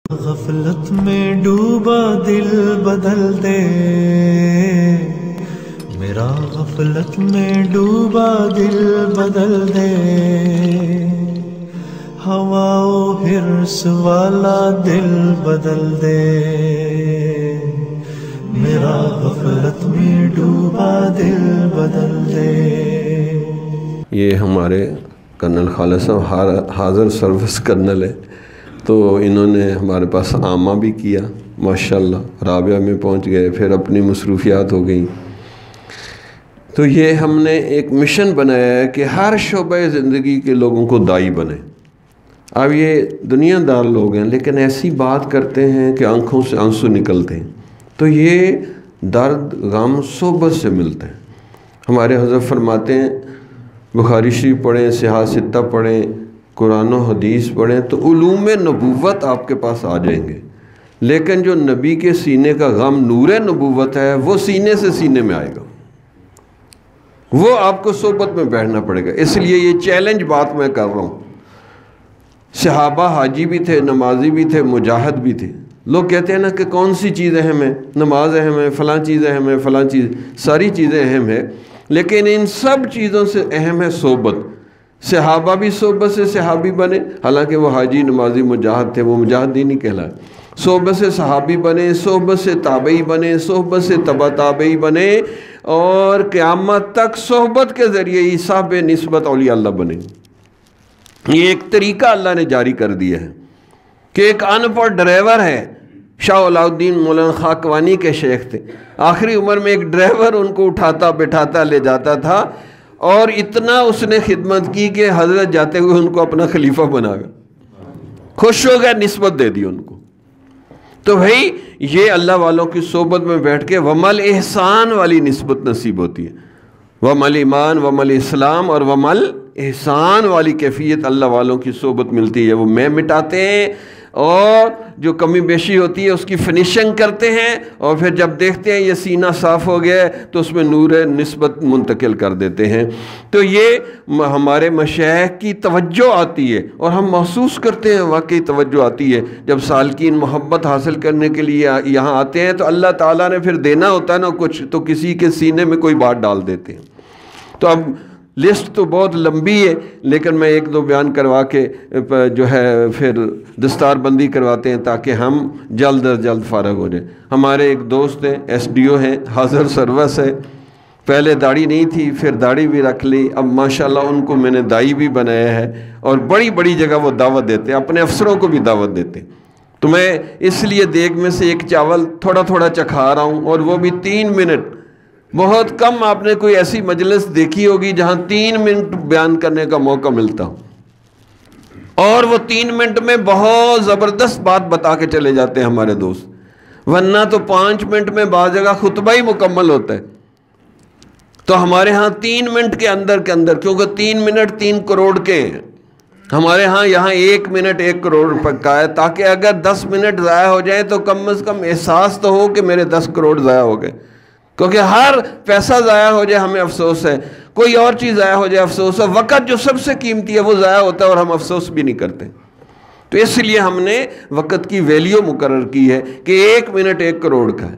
غفلت میں ڈوبا دل بدل دے، میرا غفلت میں ڈوبا دل بدل دے، ہوا و حرص والا دل بدل دے، میرا غفلت میں ڈوبا دل بدل دے۔ یہ ہمارے کرنل خالد صاحب حاضر سروس کرنل ہے، تو انہوں نے ہمارے پاس عامہ بھی کیا ماشاءاللہ، رابعہ میں پہنچ گئے، پھر اپنی مصروفیات ہو گئیں۔ تو یہ ہم نے ایک مشن بنایا ہے کہ ہر شعبہ زندگی کے لوگوں کو دائی بنے۔ اب یہ دنیا دار لوگ ہیں لیکن ایسی بات کرتے ہیں کہ آنکھوں سے آنسو نکلتے ہیں، تو یہ درد غم صحبت سے ملتے ہیں۔ ہمارے حضرت فرماتے ہیں بخاری شریف پڑھیں، صحاح ستہ پڑھیں، قرآن و حدیث پڑھیں تو علوم نبوت آپ کے پاس آ جائیں گے، لیکن جو نبی کے سینے کا غم نور نبوت ہے وہ سینے سے سینے میں آئے گا، وہ آپ کو صحبت میں بیٹھنا پڑے گا۔ اس لیے یہ چیلنج بات میں کر رہا ہوں۔ صحابہ حاجی بھی تھے، نمازی بھی تھے، مجاہد بھی تھے۔ لوگ کہتے ہیں نا کہ کون سی چیز اہم ہے، نماز اہم ہے، فلاں چیز اہم ہے، فلاں چیز، ساری چیزیں اہم ہے، لیکن ان سب چیزوں سے اہم ہے صحبت۔ صحابہ بھی صحبت سے صحابی بنے، حالانکہ وہ حاجی نمازی مجاہد تھے، وہ مجاہد ہی نہیں کہلائے۔ صحبت سے صحابی بنے، صحبت سے تابعی بنے، صحبت سے تبع تابعی بنے، اور قیامت تک صحبت کے ذریعے ہی صاحب نسبت اولیاء اللہ بنے۔ یہ ایک طریقہ اللہ نے جاری کر دیا ہے کہ ایک ان پڑھ ڈرائیور ہے، شاہ علاء الدین مولانا خاکوانی کے شیخ تھے، آخری عمر میں ایک ڈرائیور ان کو اٹھاتا بٹھاتا لے جاتا تھا، اور اتنا اس نے خدمت کی کہ حضرت جاتے ہوئے ان کو اپنا خلیفہ بنا گیا، خوش ہو گیا، نسبت دے دی ان کو۔ تو بھائی یہ اللہ والوں کی صحبت میں بیٹھ کے ومل احسان والی نسبت نصیب ہوتی ہے، ومل ایمان، ومل اسلام اور ومل احسان والی کیفیت اللہ والوں کی صحبت ملتی ہے۔ وہ میں مٹاتے ہیں اور جو کمی بیشی ہوتی ہے اس کی فنیشنگ کرتے ہیں، اور پھر جب دیکھتے ہیں یہ سینہ صاف ہو گیا ہے تو اس میں نور نسبت منتقل کر دیتے ہیں۔ تو یہ ہمارے مشائخ کی توجہ آتی ہے، اور ہم محسوس کرتے ہیں واقعی توجہ آتی ہے جب سالکین محبت حاصل کرنے کے لیے یہاں آتے ہیں، تو اللہ تعالیٰ نے پھر دینا ہوتا ہے نا کچھ، تو کسی کے سینے میں کوئی بات ڈال دیتے ہیں۔ تو اب لسٹ تو بہت لمبی ہے، لیکن میں ایک دو بیان کروا کے جو ہے پھر دستار بندی کرواتے ہیں تاکہ ہم جلد از جلد فارغ ہو جائیں۔ ہمارے ایک دوست ہیں، ایس ڈی او ہیں، حاضر سروس ہے، پہلے داڑھی نہیں تھی، پھر داڑھی بھی رکھ لی، اب ماشاءاللہ ان کو میں نے دائی بھی بنایا ہے، اور بڑی بڑی جگہ وہ دعوت دیتے ہیں، اپنے افسروں کو بھی دعوت دیتے ہیں۔ تو میں اس لیے دیگ میں سے ایک چاول تھوڑا تھوڑا چکھا رہا ہوں، اور وہ بھی 3 منٹ۔ بہت کم آپ نے کوئی ایسی مجلس دیکھی ہوگی جہاں 3 منٹ بیان کرنے کا موقع ملتا ہو، اور وہ 3 منٹ میں بہت زبردست بات بتا کے چلے جاتے ہیں ہمارے دوست، ورنہ تو 5 منٹ میں بعض جگہ خطبہ ہی مکمل ہوتا ہے۔ تو ہمارے ہاں 3 منٹ کے اندر کیونکہ 3 منٹ 3 کروڑ کے ہیں، ہمارے ہاں یہاں 1 منٹ 1 کروڑ روپے کا ہے، تاکہ اگر 10 منٹ ضائع ہو جائیں تو کم از کم احساس تو ہو کہ میرے 10 کروڑ ضائع ہو گئے، کیونکہ ہر پیسہ ضائع ہو جائے ہمیں افسوس ہے، کوئی اور چیز ضائع ہو جائے افسوس ہے، وقت جو سب سے قیمتی ہے وہ ضائع ہوتا ہے اور ہم افسوس بھی نہیں کرتے۔ تو اس لیے ہم نے وقت کی ویلیو مقرر کی ہے کہ 1 منٹ 1 کروڑ کا ہے۔